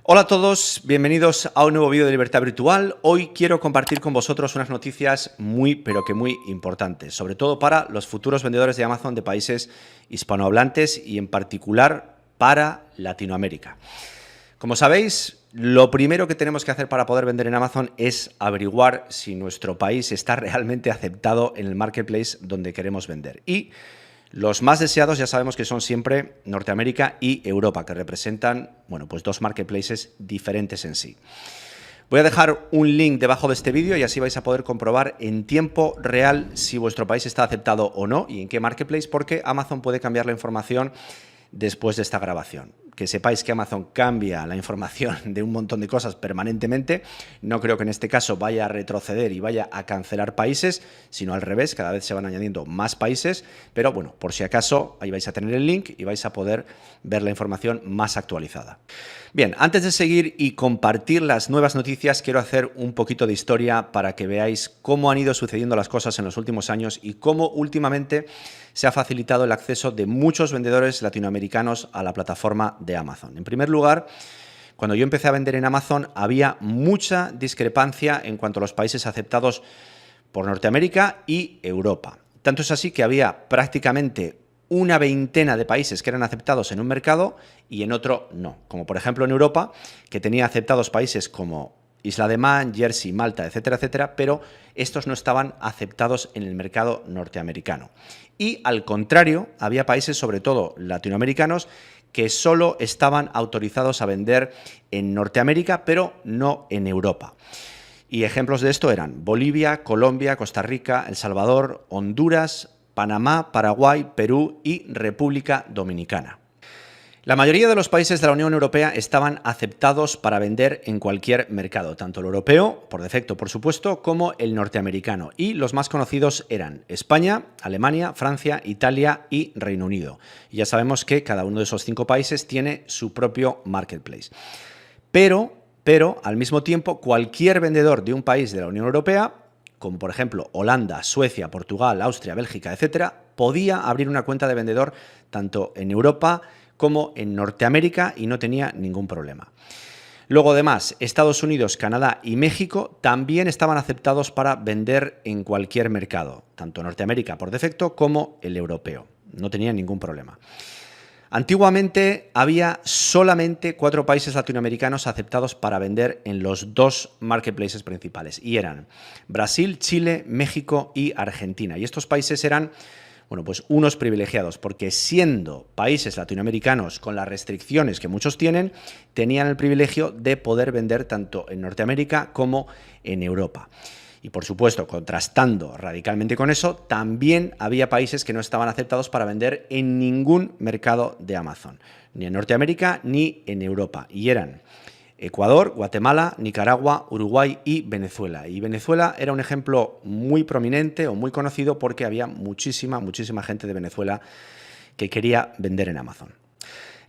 Hola a todos, bienvenidos a un nuevo vídeo de Libertad Virtual. Hoy quiero compartir con vosotros unas noticias muy importantes, sobre todo para los futuros vendedores de Amazon de países hispanohablantes y en particular para Latinoamérica. Como sabéis, lo primero que tenemos que hacer para poder vender en Amazon es averiguar si nuestro país está realmente aceptado en el marketplace donde queremos vender. Y los más deseados ya sabemos que son siempre Norteamérica y Europa, que representan, pues dos marketplaces diferentes en sí. Voy a dejar un link debajo de este vídeo y así vais a poder comprobar en tiempo real si vuestro país está aceptado o no y en qué marketplace, porque Amazon puede cambiar la información después de esta grabación. Que sepáis que Amazon cambia la información de un montón de cosas permanentemente. No creo que en este caso vaya a retroceder y vaya a cancelar países, sino al revés, cada vez se van añadiendo más países, pero bueno, por si acaso, ahí vais a tener el link y vais a poder ver la información más actualizada. Bien, antes de seguir y compartir las nuevas noticias, quiero hacer un poquito de historia para que veáis cómo han ido sucediendo las cosas en los últimos años y cómo últimamente se ha facilitado el acceso de muchos vendedores latinoamericanos a la plataforma de Amazon. En primer lugar, cuando yo empecé a vender en Amazon había mucha discrepancia en cuanto a los países aceptados por Norteamérica y Europa. Tanto es así que había prácticamente una veintena de países que eran aceptados en un mercado y en otro no. Como por ejemplo en Europa, que tenía aceptados países como Isla de Man, Jersey, Malta, etcétera, etcétera, pero estos no estaban aceptados en el mercado norteamericano. Y al contrario, había países, sobre todo latinoamericanos, que solo estaban autorizados a vender en Norteamérica, pero no en Europa. Y ejemplos de esto eran Bolivia, Colombia, Costa Rica, El Salvador, Honduras, Panamá, Paraguay, Perú y República Dominicana. La mayoría de los países de la Unión Europea estaban aceptados para vender en cualquier mercado, tanto el europeo, por defecto por supuesto, como el norteamericano. Y los más conocidos eran España, Alemania, Francia, Italia y Reino Unido. Y ya sabemos que cada uno de esos 5 países tiene su propio marketplace. Pero al mismo tiempo, cualquier vendedor de un país de la Unión Europea, como por ejemplo Holanda, Suecia, Portugal, Austria, Bélgica, etcétera, podía abrir una cuenta de vendedor tanto en Europa como en Norteamérica y no tenía ningún problema. Luego, además, Estados Unidos, Canadá y México también estaban aceptados para vender en cualquier mercado, tanto Norteamérica por defecto como el europeo. No tenían ningún problema. Antiguamente había solamente 4 países latinoamericanos aceptados para vender en los 2 marketplaces principales y eran Brasil, Chile, México y Argentina. Y estos países eran pues unos privilegiados, porque siendo países latinoamericanos con las restricciones que muchos tienen, tenían el privilegio de poder vender tanto en Norteamérica como en Europa. Y por supuesto, contrastando radicalmente con eso, también había países que no estaban aceptados para vender en ningún mercado de Amazon, ni en Norteamérica ni en Europa, y eran Ecuador, Guatemala, Nicaragua, Uruguay y Venezuela. Y Venezuela era un ejemplo muy prominente o muy conocido porque había muchísima gente de Venezuela que quería vender en Amazon.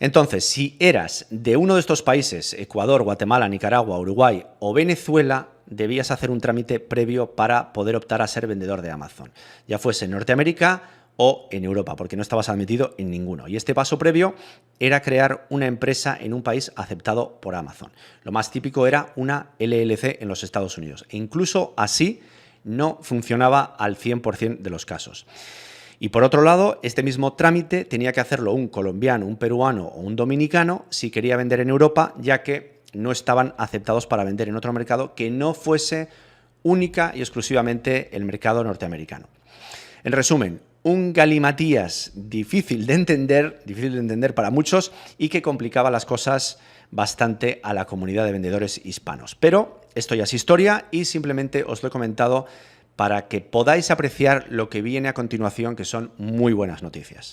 Entonces, si eras de uno de estos países, Ecuador, Guatemala, Nicaragua, Uruguay o Venezuela, debías hacer un trámite previo para poder optar a ser vendedor de Amazon, ya fuese en Norteamérica o en Europa, porque no estabas admitido en ninguno. Y este paso previo era crear una empresa en un país aceptado por Amazon. Lo más típico era una LLC en los Estados Unidos. E incluso así no funcionaba al 100% de los casos. Y por otro lado, este mismo trámite tenía que hacerlo un colombiano, un peruano o un dominicano si quería vender en Europa, ya que no estaban aceptados para vender en otro mercado que no fuese única y exclusivamente el mercado norteamericano. En resumen, un galimatías difícil de entender para muchos y que complicaba las cosas bastante a la comunidad de vendedores hispanos. Pero esto ya es historia y simplemente os lo he comentado para que podáis apreciar lo que viene a continuación, que son muy buenas noticias.